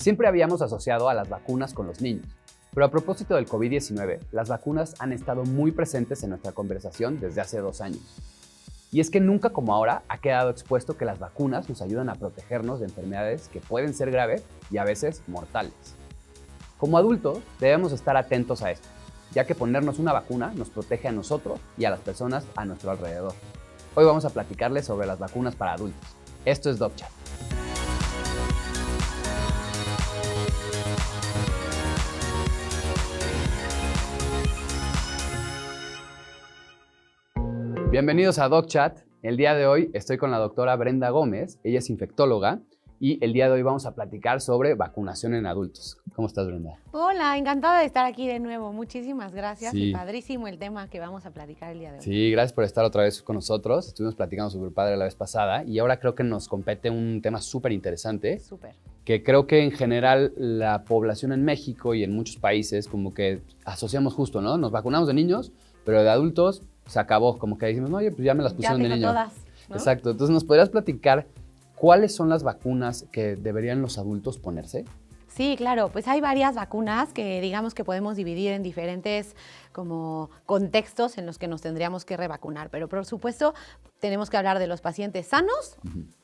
Siempre habíamos asociado a las vacunas con los niños, pero a propósito del COVID-19, las vacunas han estado muy presentes en nuestra conversación desde hace 2 años. Y es que nunca como ahora ha quedado expuesto que las vacunas nos ayudan a protegernos de enfermedades que pueden ser graves y a veces mortales. Como adultos, debemos estar atentos a esto, ya que ponernos una vacuna nos protege a nosotros y a las personas a nuestro alrededor. Hoy vamos a platicarles sobre las vacunas para adultos. Esto es DocChat. Bienvenidos a DocChat. El día de hoy estoy con la doctora Brenda Gómez. Ella es infectóloga y el día de hoy vamos a platicar sobre vacunación en adultos. ¿Cómo estás, Brenda? Hola, encantada de estar aquí de nuevo. Muchísimas gracias. Sí. Y padrísimo el tema que vamos a platicar el día de hoy. Sí, gracias por estar otra vez con nosotros. Estuvimos platicando súper padre la vez pasada y ahora creo que nos compete un tema súper interesante. Súper. Que creo que en general la población en México y en muchos países como que asociamos justo, ¿no? Nos vacunamos de niños, pero de adultos se acabó. Como que decimos, oye, pues ya me las pusieron de niño. Todas, ¿no? Exacto. Entonces, ¿nos podrías platicar cuáles son las vacunas que deberían los adultos ponerse? Sí, claro, pues hay varias vacunas que digamos que podemos dividir en diferentes como contextos en los que nos tendríamos que revacunar, pero por supuesto tenemos que hablar de los pacientes sanos,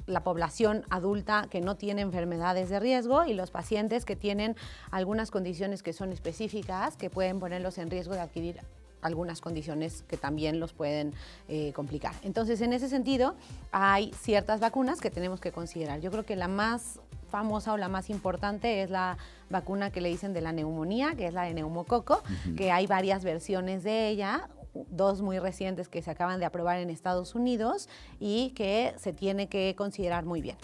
la población adulta que no tiene enfermedades de riesgo y los pacientes que tienen algunas condiciones que son específicas que pueden ponerlos en riesgo de adquirir algunas condiciones que también los pueden complicar. Entonces, en ese sentido, hay ciertas vacunas que tenemos que considerar. Yo creo que la más famosa o la más importante es la vacuna que le dicen de la neumonía, que es la de neumococo, que hay varias versiones de ella, 2 muy recientes que se acaban de aprobar en Estados Unidos y que se tiene que considerar muy bien.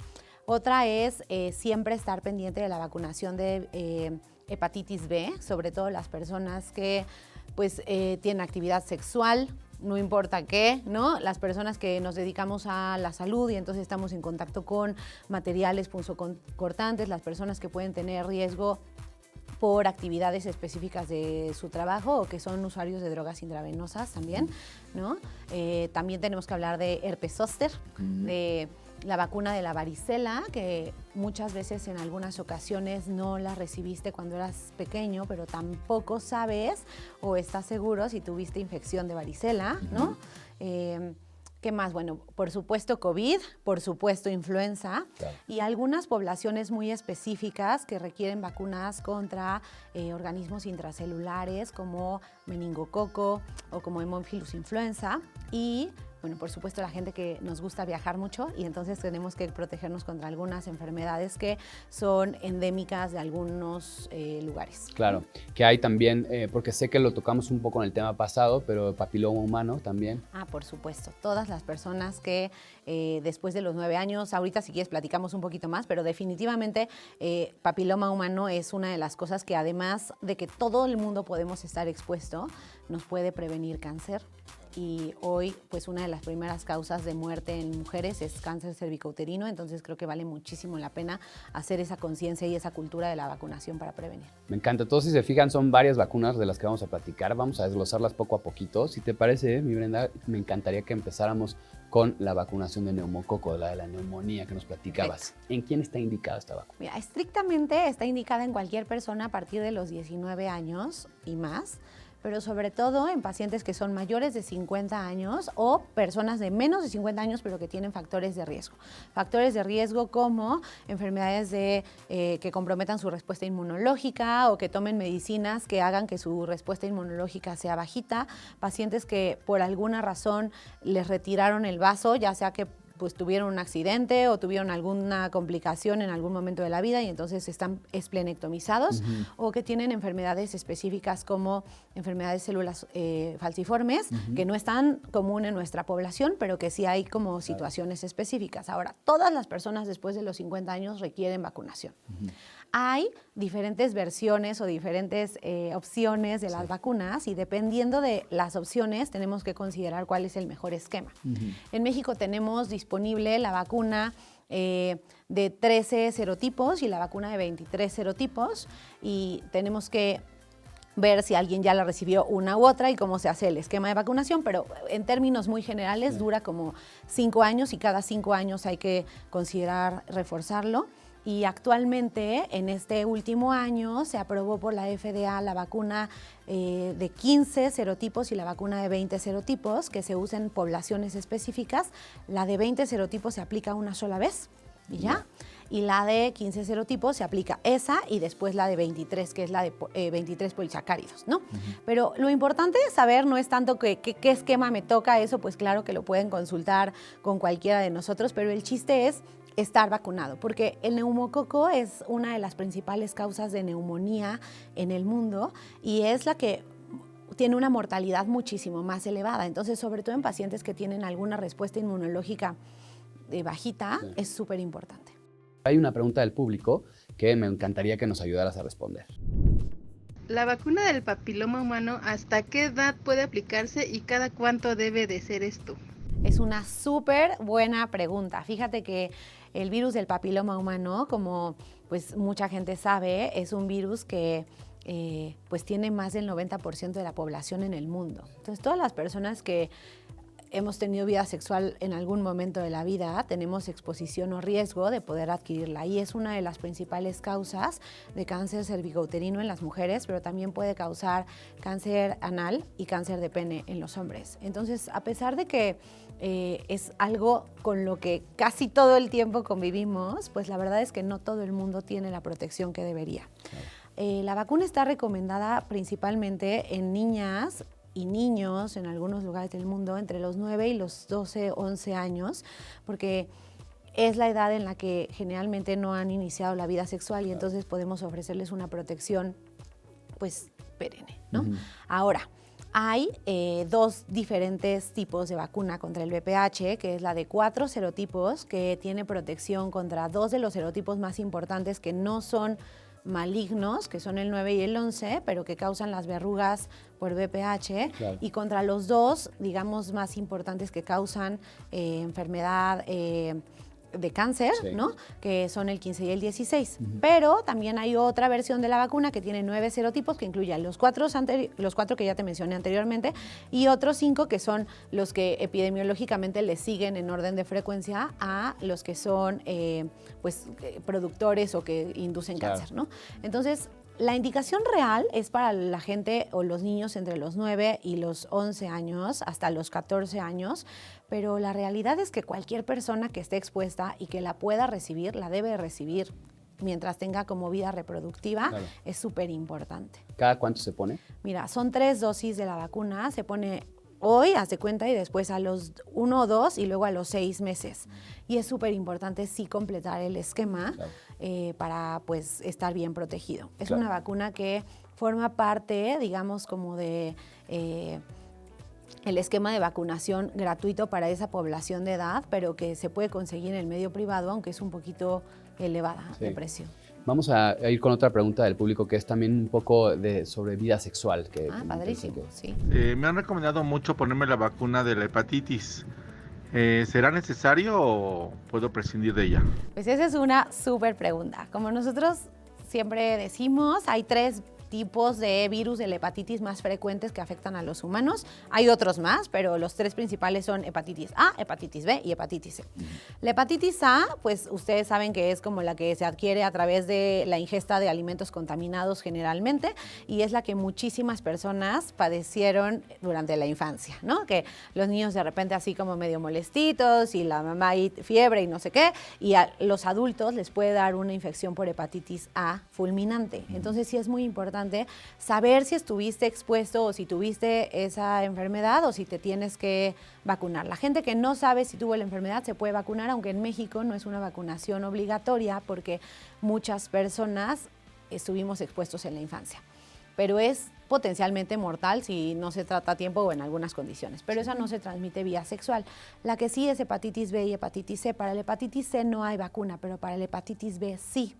Otra es siempre estar pendiente de la vacunación de hepatitis B, sobre todo las personas que pues tienen actividad sexual, no importa qué, ¿no? Las personas que nos dedicamos a la salud y entonces estamos en contacto con materiales punzocortantes, las personas que pueden tener riesgo por actividades específicas de su trabajo o que son usuarios de drogas intravenosas también, ¿no? También tenemos que hablar de herpes zóster, de la vacuna de la varicela, que muchas veces en algunas ocasiones no la recibiste cuando eras pequeño, pero tampoco sabes o estás seguro si tuviste infección de varicela, ¿no? ¿Qué más? Bueno, por supuesto COVID, por supuesto influenza, claro, y algunas poblaciones muy específicas que requieren vacunas contra organismos intracelulares como meningococo o como Haemophilus influenza y bueno, por supuesto la gente que nos gusta viajar mucho y entonces tenemos que protegernos contra algunas enfermedades que son endémicas de algunos lugares. Claro, que hay también, porque sé que lo tocamos un poco en el tema pasado, pero papiloma humano también. Por supuesto, todas las personas que después de los 9 años, ahorita si quieres platicamos un poquito más, pero definitivamente papiloma humano es una de las cosas que además de que todo el mundo podemos estar expuesto, nos puede prevenir cáncer. Y hoy, pues una de las primeras causas de muerte en mujeres es cáncer cervicouterino, entonces creo que vale muchísimo la pena hacer esa conciencia y esa cultura de la vacunación para prevenir. Me encanta. Entonces, si se fijan, son varias vacunas de las que vamos a platicar. Vamos a desglosarlas poco a poquito. Si te parece, mi Brenda, me encantaría que empezáramos con la vacunación de neumococo, la de la neumonía que nos platicabas. Perfecto. ¿En quién está indicada esta vacuna? Mira, estrictamente está indicada en cualquier persona a partir de los 19 años y más, pero sobre todo en pacientes que son mayores de 50 años o personas de menos de 50 años pero que tienen factores de riesgo. Factores de riesgo como enfermedades que comprometan su respuesta inmunológica o que tomen medicinas que hagan que su respuesta inmunológica sea bajita, pacientes que por alguna razón les retiraron el vaso, ya sea que pues tuvieron un accidente o tuvieron alguna complicación en algún momento de la vida y entonces están esplenectomizados o que tienen enfermedades específicas como enfermedades de células falciformes que no es tan común en nuestra población, pero que sí hay como situaciones específicas. Ahora, todas las personas después de los 50 años requieren vacunación. Hay diferentes versiones o diferentes opciones de las vacunas y dependiendo de las opciones tenemos que considerar cuál es el mejor esquema. En México tenemos disponible la vacuna de 13 serotipos y la vacuna de 23 serotipos y tenemos que ver si alguien ya la recibió una u otra y cómo se hace el esquema de vacunación, pero en términos muy generales dura como 5 años y cada 5 años hay que considerar reforzarlo. Y actualmente, en este último año, se aprobó por la FDA la vacuna de 15 serotipos y la vacuna de 20 serotipos, que se usa en poblaciones específicas. La de 20 serotipos se aplica una sola vez y ya. Y la de 15 serotipos se aplica esa y después la de 23, que es la de 23 polisacáridos, ¿no? Pero lo importante de saber no es tanto qué esquema me toca, eso pues claro que lo pueden consultar con cualquiera de nosotros, pero el chiste es estar vacunado, porque el neumococo es una de las principales causas de neumonía en el mundo y es la que tiene una mortalidad muchísimo más elevada. Entonces, sobre todo en pacientes que tienen alguna respuesta inmunológica bajita, sí, es súper importante. Hay una pregunta del público que me encantaría que nos ayudaras a responder. La vacuna del papiloma humano, ¿hasta qué edad puede aplicarse y cada cuánto debe de ser esto? Es una súper buena pregunta. Fíjate que el virus del papiloma humano, como pues mucha gente sabe, es un virus que pues tiene más del 90% de la población en el mundo. Entonces, todas las personas que hemos tenido vida sexual en algún momento de la vida, tenemos exposición o riesgo de poder adquirirla. Y es una de las principales causas de cáncer cervicouterino en las mujeres, pero también puede causar cáncer anal y cáncer de pene en los hombres. Entonces, a pesar de que es algo con lo que casi todo el tiempo convivimos, pues la verdad es que no todo el mundo tiene la protección que debería. La vacuna está recomendada principalmente en niñas y niños en algunos lugares del mundo entre los 9 y los 12, 11 años, porque es la edad en la que generalmente no han iniciado la vida sexual y entonces podemos ofrecerles una protección pues perenne, ¿no? Ahora, hay dos diferentes tipos de vacuna contra el VPH, que es la de 4 serotipos, que tiene protección contra 2 de los serotipos más importantes que no son malignos, que son el 9 y el 11, pero que causan las verrugas por VPH, claro, y contra los dos, digamos, más importantes que causan enfermedad de cáncer, sí, ¿no? Que son el 15 y el 16. Pero también hay otra versión de la vacuna que tiene 9 serotipos, que incluye los cuatro que ya te mencioné anteriormente, y otros 5 que son los que epidemiológicamente le siguen en orden de frecuencia a los que son productores o que inducen, claro, cáncer, ¿no? Entonces, la indicación real es para la gente o los niños entre los 9 y los 11 años, hasta los 14 años, pero la realidad es que cualquier persona que esté expuesta y que la pueda recibir, la debe recibir mientras tenga como vida reproductiva, claro, es súper importante. ¿Cada cuánto se pone? Mira, son 3 dosis de la vacuna, se pone hoy, haz de cuenta, y después a los 1 o 2 y luego a los 6 meses. Y es súper importante sí completar el esquema, claro, para pues estar bien protegido. Es, claro, una vacuna que forma parte, digamos, como de el esquema de vacunación gratuito para esa población de edad, pero que se puede conseguir en el medio privado, aunque es un poquito elevada, sí, de precio. Vamos a ir con otra pregunta del público que es también un poco sobre vida sexual. Padrísimo, sí. Me han recomendado mucho ponerme la vacuna de la hepatitis. ¿Será necesario o puedo prescindir de ella? Pues esa es una súper pregunta. Como nosotros siempre decimos, hay 3 tipos de virus de la hepatitis más frecuentes que afectan a los humanos. Hay otros más, pero los 3 principales son hepatitis A, hepatitis B y hepatitis C. La hepatitis A, pues ustedes saben que es como la que se adquiere a través de la ingesta de alimentos contaminados generalmente y es la que muchísimas personas padecieron durante la infancia, ¿no? Que los niños de repente así como medio molestitos y la mamá y fiebre y no sé qué, y a los adultos les puede dar una infección por hepatitis A fulminante. Entonces sí es muy importante saber si estuviste expuesto o si tuviste esa enfermedad o si te tienes que vacunar. La gente que no sabe si tuvo la enfermedad se puede vacunar, aunque en México no es una vacunación obligatoria porque muchas personas estuvimos expuestos en la infancia. Pero es potencialmente mortal si no se trata a tiempo o en algunas condiciones. Pero esa no se transmite vía sexual. La que sí es hepatitis B y hepatitis C. Para la hepatitis C no hay vacuna, pero para la hepatitis B sí.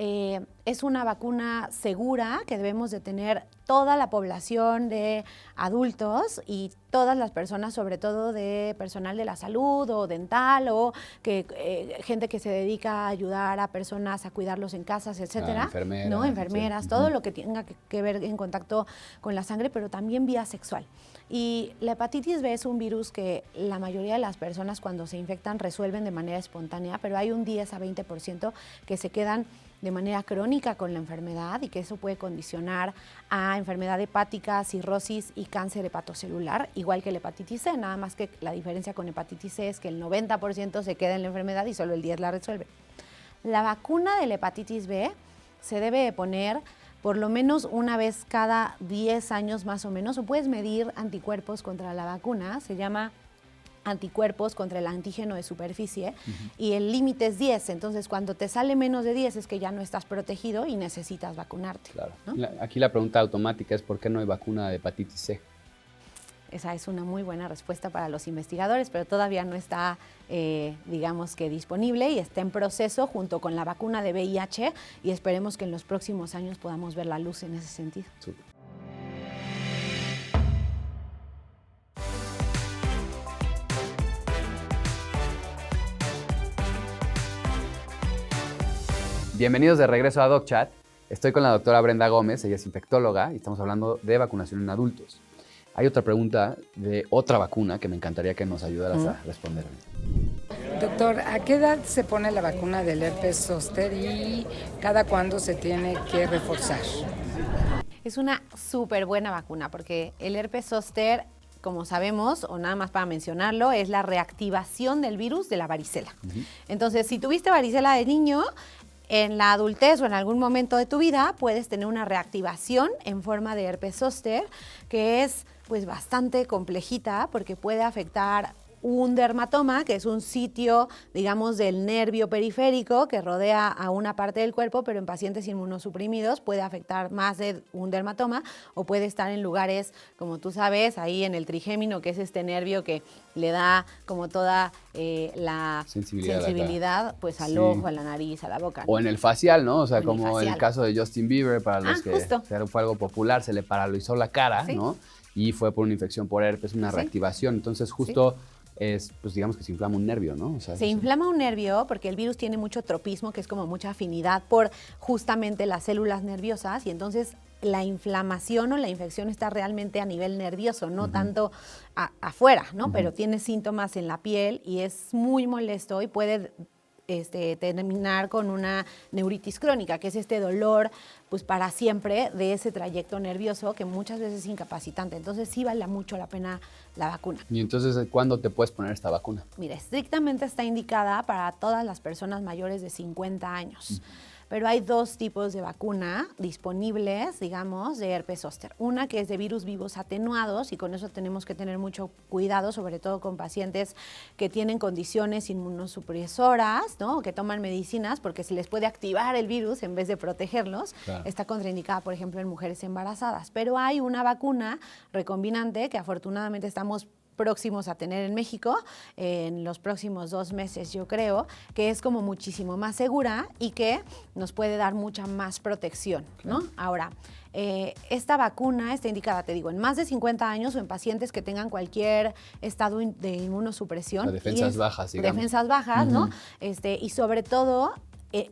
Es una vacuna segura que debemos de tener toda la población de adultos y todas las personas, sobre todo de personal de la salud o dental o gente que se dedica a ayudar a personas a cuidarlos en casas, etcétera. Enfermeras. ¿No? Enfermeras, todo lo que tenga que ver en contacto con la sangre, pero también vía sexual. Y la hepatitis B es un virus que la mayoría de las personas cuando se infectan resuelven de manera espontánea, pero hay un 10 a 20% que se quedan de manera crónica con la enfermedad y que eso puede condicionar a enfermedad hepática, cirrosis y cáncer hepatocelular, igual que la hepatitis C, nada más que la diferencia con hepatitis C es que el 90% se queda en la enfermedad y solo el 10% la resuelve. La vacuna de la hepatitis B se debe poner por lo menos una vez cada 10 años más o menos, o puedes medir anticuerpos contra la vacuna, se llama anticuerpos contra el antígeno de superficie, y el límite es 10, entonces cuando te sale menos de 10 es que ya no estás protegido y necesitas vacunarte. Claro. ¿No? Aquí la pregunta automática es ¿por qué no hay vacuna de hepatitis C? Esa es una muy buena respuesta para los investigadores, pero todavía no está, digamos que disponible y está en proceso junto con la vacuna de VIH y esperemos que en los próximos años podamos ver la luz en ese sentido. Súper. Bienvenidos de regreso a DocChat. Estoy con la doctora Brenda Gómez, ella es infectóloga y estamos hablando de vacunación en adultos. Hay otra pregunta de otra vacuna que me encantaría que nos ayudaras a responder. Doctor, ¿a qué edad se pone la vacuna del herpes zóster y cada cuándo se tiene que reforzar? Es una súper buena vacuna porque el herpes zóster, como sabemos, o nada más para mencionarlo, es la reactivación del virus de la varicela. Entonces, si tuviste varicela de niño, en la adultez o en algún momento de tu vida puedes tener una reactivación en forma de herpes zóster que es pues bastante complejita porque puede afectar un dermatoma, que es un sitio, digamos, del nervio periférico que rodea a una parte del cuerpo, pero en pacientes inmunosuprimidos puede afectar más de un dermatoma o puede estar en lugares, como tú sabes, ahí en el trigémino, que es este nervio que le da como toda la sensibilidad pues al ojo, a la nariz, a la boca, ¿no? O en el facial, ¿no? O sea, en como el caso de Justin Bieber, para los que justo. fue algo popular, se le paralizó la cara, ¿no? Y fue por una infección por herpes, una reactivación. Entonces, justo es, pues digamos que se inflama un nervio, ¿no? O sea, se inflama un nervio porque el virus tiene mucho tropismo, que es como mucha afinidad por justamente las células nerviosas, y entonces la inflamación o la infección está realmente a nivel nervioso, no tanto afuera, ¿no? Pero tiene síntomas en la piel y es muy molesto y puede terminar con una neuritis crónica, que es este dolor pues para siempre de ese trayecto nervioso que muchas veces es incapacitante. Entonces sí vale mucho la pena la vacuna. Y entonces, ¿cuándo te puedes poner esta vacuna? Mira, estrictamente está indicada para todas las personas mayores de 50 años. Pero hay dos tipos de vacuna disponibles, digamos, de herpes zóster. Una que es de virus vivos atenuados y con eso tenemos que tener mucho cuidado, sobre todo con pacientes que tienen condiciones inmunosupresoras, ¿no? Que toman medicinas porque se les puede activar el virus en vez de protegerlos. Claro. Está contraindicada, por ejemplo, en mujeres embarazadas. Pero hay una vacuna recombinante que afortunadamente estamos próximos a tener en México en los próximos 2 meses, yo creo, que es como muchísimo más segura y que nos puede dar mucha más protección, ¿no? Ahora, esta vacuna está indicada, te digo, en más de 50 años o en pacientes que tengan cualquier estado de inmunosupresión. O defensas bajas, digamos. Defensas bajas, ¿no? Y sobre todo,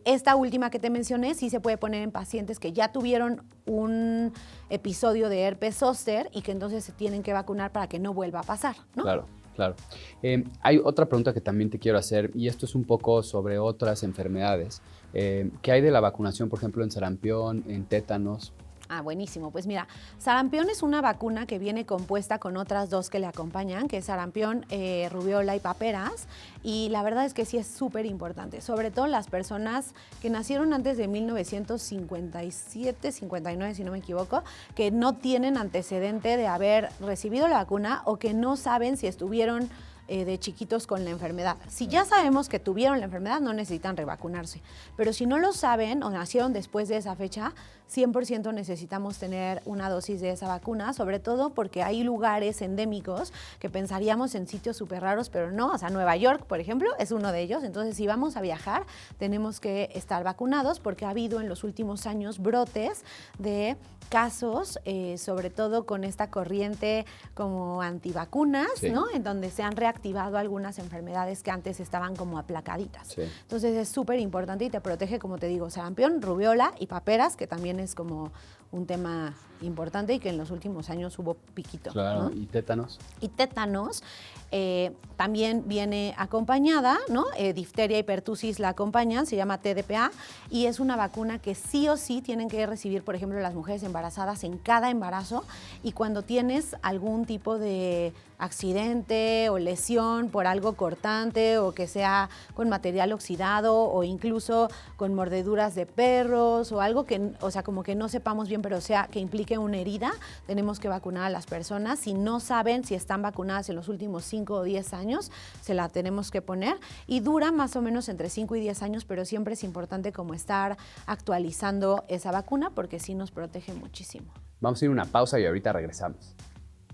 esta última que te mencioné sí se puede poner en pacientes que ya tuvieron un episodio de herpes zóster y que entonces se tienen que vacunar para que no vuelva a pasar, ¿no? Claro, claro. Hay otra pregunta que también te quiero hacer y esto es un poco sobre otras enfermedades. ¿Qué hay de la vacunación, por ejemplo, en sarampión, en tétanos? Ah, buenísimo. Pues mira, sarampión es una vacuna que viene compuesta con otras 2 que le acompañan, que es sarampión, rubiola y paperas. Y la verdad es que sí es súper importante, sobre todo las personas que nacieron antes de 1957, 59, si no me equivoco, que no tienen antecedente de haber recibido la vacuna o que no saben si estuvieron de chiquitos con la enfermedad. Si ya sabemos que tuvieron la enfermedad, no necesitan revacunarse. Pero si no lo saben o nacieron después de esa fecha, 100% necesitamos tener una dosis de esa vacuna, sobre todo porque hay lugares endémicos que pensaríamos en sitios súper raros, pero no. O sea, Nueva York, por ejemplo, es uno de ellos. Entonces, si vamos a viajar, tenemos que estar vacunados porque ha habido en los últimos años brotes de casos, sobre todo con esta corriente como antivacunas, sí, ¿no? En donde se han reactivado algunas enfermedades que antes estaban como aplacaditas. Sí. Entonces es súper importante y te protege, como te digo, sarampión, rubiola y paperas, que también es como un tema importante y que en los últimos años hubo piquito. Claro, ¿no? Y tétanos. Y tétanos también viene acompañada, ¿no? Difteria y pertusis la acompañan, se llama TDPA, y es una vacuna que sí o sí tienen que recibir, por ejemplo, las mujeres embarazadas en cada embarazo, y cuando tienes algún tipo de accidente o lesión por algo cortante o que sea con material oxidado o incluso con mordeduras de perros o algo que, o sea, como que no sepamos bien, pero sea que implique una herida, tenemos que vacunar a las personas. Si no saben si están vacunadas en los últimos 5 o 10 años, se la tenemos que poner y dura más o menos entre 5 y 10 años, pero siempre es importante como estar actualizando esa vacuna porque sí nos protege muchísimo. Vamos a ir a una pausa y ahorita regresamos.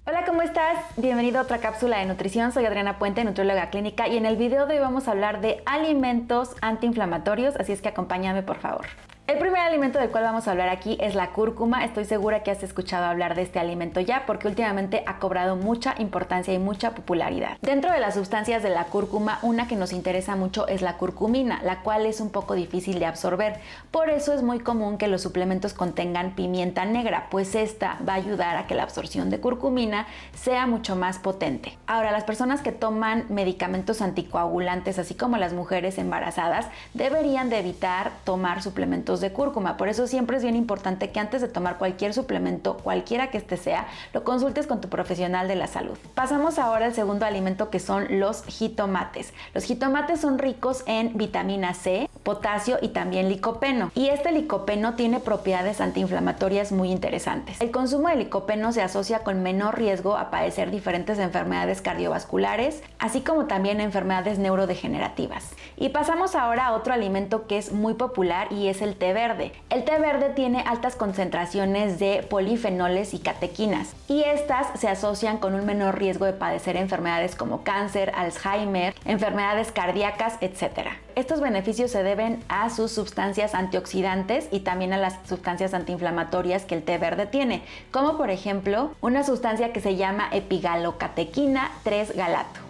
Hola, ¿cómo estás? Bienvenido a otra cápsula de nutrición. Soy Adriana Puente, nutrióloga clínica, y en el video de hoy vamos a hablar de alimentos antiinflamatorios, así es que acompáñame, por favor. El primer alimento del cual vamos a hablar aquí es la cúrcuma. Estoy segura que has escuchado hablar de este alimento ya porque últimamente ha cobrado mucha importancia y mucha popularidad. Dentro de las sustancias de la cúrcuma, una que nos interesa mucho es la curcumina, la cual es un poco difícil de absorber. Por eso es muy común que los suplementos contengan pimienta negra, pues esta va a ayudar a que la absorción de curcumina sea mucho más potente. Ahora, las personas que toman medicamentos anticoagulantes, así como las mujeres embarazadas, deberían de evitar tomar suplementos de cúrcuma. Por eso siempre es bien importante que antes de tomar cualquier suplemento, cualquiera que este sea, lo consultes con tu profesional de la salud. Pasamos ahora al segundo alimento, que son los jitomates. Los jitomates son ricos en vitamina C, potasio y también licopeno. Y este licopeno tiene propiedades antiinflamatorias muy interesantes. El consumo de licopeno se asocia con menor riesgo a padecer diferentes enfermedades cardiovasculares, así como también enfermedades neurodegenerativas. Y pasamos ahora a otro alimento que es muy popular y es el té verde. El té verde tiene altas concentraciones de polifenoles y catequinas, y estas se asocian con un menor riesgo de padecer enfermedades como cáncer, Alzheimer, enfermedades cardíacas, etc. Estos beneficios se deben a sus sustancias antioxidantes y también a las sustancias antiinflamatorias que el té verde tiene, como por ejemplo una sustancia que se llama epigalocatequina 3-galato.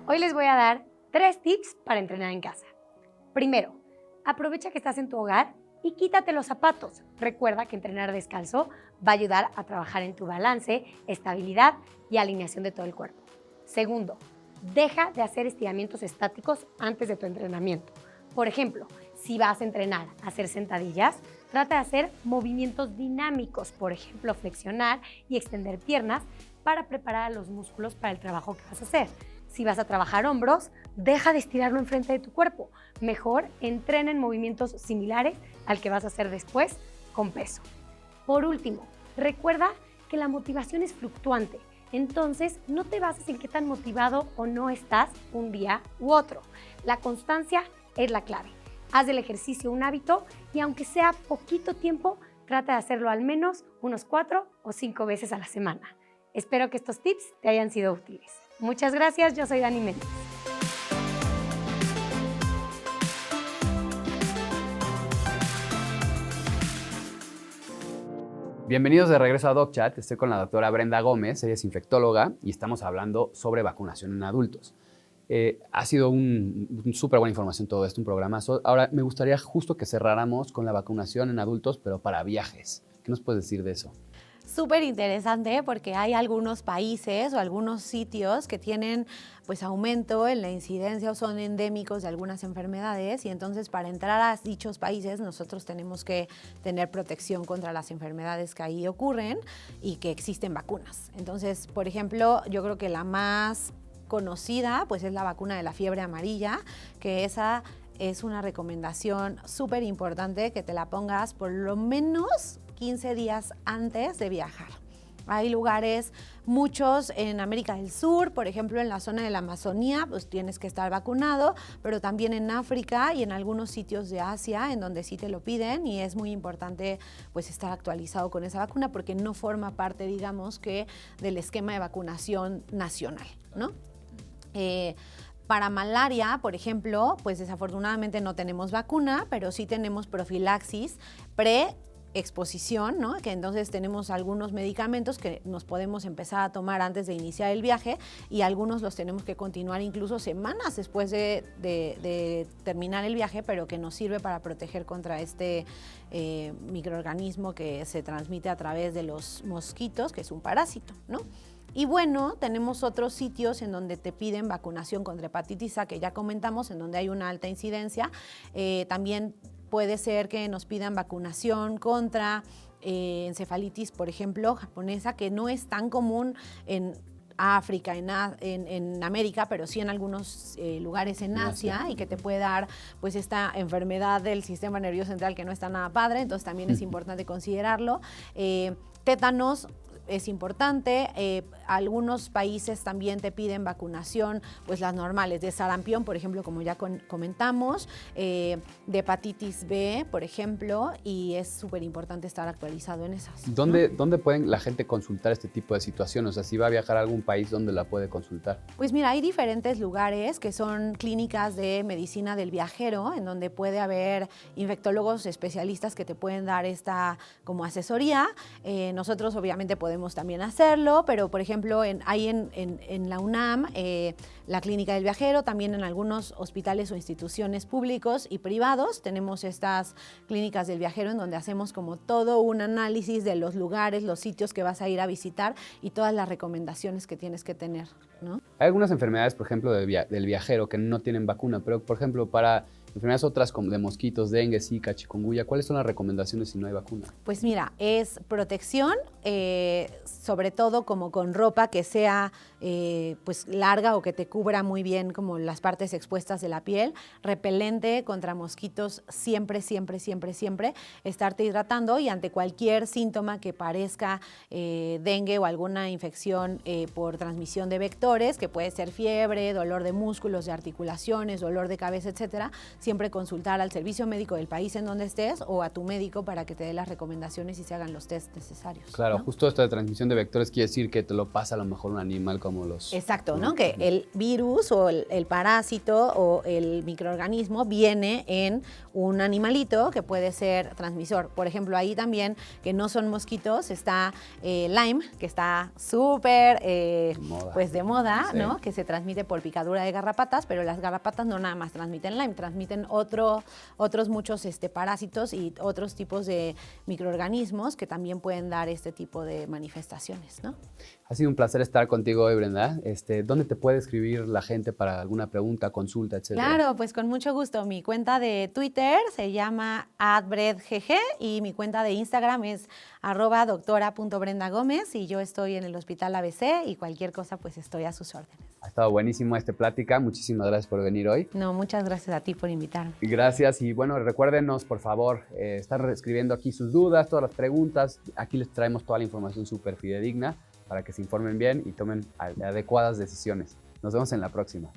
Hoy les voy a dar 3 tips para entrenar en casa. Primero, aprovecha que estás en tu hogar y quítate los zapatos. Recuerda que entrenar descalzo va a ayudar a trabajar en tu balance, estabilidad y alineación de todo el cuerpo. Segundo, deja de hacer estiramientos estáticos antes de tu entrenamiento. Por ejemplo, si vas a entrenar a hacer sentadillas, trata de hacer movimientos dinámicos, por ejemplo, flexionar y extender piernas para preparar a los músculos para el trabajo que vas a hacer. Si vas a trabajar hombros, deja de estirarlo enfrente de tu cuerpo. Mejor entrena en movimientos similares al que vas a hacer después con peso. Por último, recuerda que la motivación es fluctuante. Entonces, no te bases en qué tan motivado o no estás un día u otro. La constancia es la clave. Haz del ejercicio un hábito y aunque sea poquito tiempo, trata de hacerlo al menos unos 4 o 5 veces a la semana. Espero que estos tips te hayan sido útiles. Muchas gracias, yo soy Dani Méndez. Bienvenidos de regreso a DocChat. Estoy con la doctora Brenda Gómez, ella es infectóloga y estamos hablando sobre vacunación en adultos. Ha sido un súper buena información todo esto, un programazo. Ahora, me gustaría justo que cerráramos con la vacunación en adultos, pero para viajes. ¿Qué nos puedes decir de eso? Súper interesante porque hay algunos países o algunos sitios que tienen pues aumento en la incidencia o son endémicos de algunas enfermedades y entonces para entrar a dichos países nosotros tenemos que tener protección contra las enfermedades que ahí ocurren y que existen vacunas. Entonces, por ejemplo, yo creo que la más conocida pues es la vacuna de la fiebre amarilla, que esa es una recomendación súper importante que te la pongas por lo menos 15 días antes de viajar. Hay lugares, muchos en América del Sur, por ejemplo, en la zona de la Amazonía, pues tienes que estar vacunado, pero también en África y en algunos sitios de Asia, en donde sí te lo piden, y es muy importante pues estar actualizado con esa vacuna porque no forma parte, digamos, que del esquema de vacunación nacional, ¿no? Para malaria, por ejemplo, pues desafortunadamente no tenemos vacuna, pero sí tenemos profilaxis pre-exposición, ¿no? Que entonces tenemos algunos medicamentos que nos podemos empezar a tomar antes de iniciar el viaje y algunos los tenemos que continuar incluso semanas después de terminar el viaje, pero que nos sirve para proteger contra este microorganismo que se transmite a través de los mosquitos, que es un parásito, ¿no? Y bueno, tenemos otros sitios en donde te piden vacunación contra hepatitis A, que ya comentamos, en donde hay una alta incidencia. También puede ser que nos pidan vacunación contra encefalitis, por ejemplo, japonesa, que no es tan común en África, en América, pero sí en algunos lugares en Asia, y que te puede dar pues esta enfermedad del sistema nervioso central que no está nada padre, entonces también es importante considerarlo. Tétanos es importante. Algunos países también te piden vacunación, pues las normales, de sarampión, por ejemplo, como ya comentamos, de hepatitis B, por ejemplo, y es súper importante estar actualizado en esas. ¿Dónde pueden la gente consultar este tipo de situaciones? O sea, si va a viajar a algún país, ¿dónde la puede consultar? Pues mira, hay diferentes lugares que son clínicas de medicina del viajero, en donde puede haber infectólogos especialistas que te pueden dar esta como asesoría. Nosotros obviamente podemos también hacerlo, pero por ejemplo, hay en la UNAM la clínica del viajero, también en algunos hospitales o instituciones públicos y privados tenemos estas clínicas del viajero en donde hacemos como todo un análisis de los lugares, los sitios que vas a ir a visitar y todas las recomendaciones que tienes que tener, ¿no? Hay algunas enfermedades, por ejemplo, del viajero que no tienen vacuna, pero por ejemplo, para enfermedades otras como de mosquitos, dengue, zika, chikungunya, ¿cuáles son las recomendaciones si no hay vacuna? Pues mira, es protección, sobre todo como con ropa que sea pues larga o que te cubra muy bien como las partes expuestas de la piel, repelente contra mosquitos, siempre, siempre, siempre, siempre, estarte hidratando y ante cualquier síntoma que parezca dengue o alguna infección por transmisión de vectores, que puede ser fiebre, dolor de músculos, de articulaciones, dolor de cabeza, etcétera, siempre consultar al servicio médico del país en donde estés o a tu médico para que te dé las recomendaciones y se hagan los test necesarios. Claro, ¿no? Justo esto de transmisión de vectores quiere decir que te lo pasa a lo mejor un animal como los... Exacto, ¿no? Que el virus o el parásito o el microorganismo viene en un animalito que puede ser transmisor. Por ejemplo, ahí también, que no son mosquitos, está Lyme, que está súper pues de moda, sí, ¿no? Que se transmite por picadura de garrapatas, pero las garrapatas no nada más transmiten Lyme, transmiten otros muchos parásitos y otros tipos de microorganismos que también pueden dar este tipo de manifestaciones, ¿no? Ha sido un placer estar contigo hoy, Brenda. ¿Dónde te puede escribir la gente para alguna pregunta, consulta, etcétera? Claro, pues con mucho gusto. Mi cuenta de Twitter se llama @bredgg y mi cuenta de Instagram es @doctora.brendagomez y yo estoy en el Hospital ABC y cualquier cosa pues estoy a sus órdenes. Ha estado buenísimo esta plática. Muchísimas gracias por venir hoy. No, muchas gracias a ti por invitarme. Gracias y bueno, recuérdenos por favor estar escribiendo aquí sus dudas, todas las preguntas. Aquí les traemos toda la información súper fidedigna para que se informen bien y tomen adecuadas decisiones. Nos vemos en la próxima.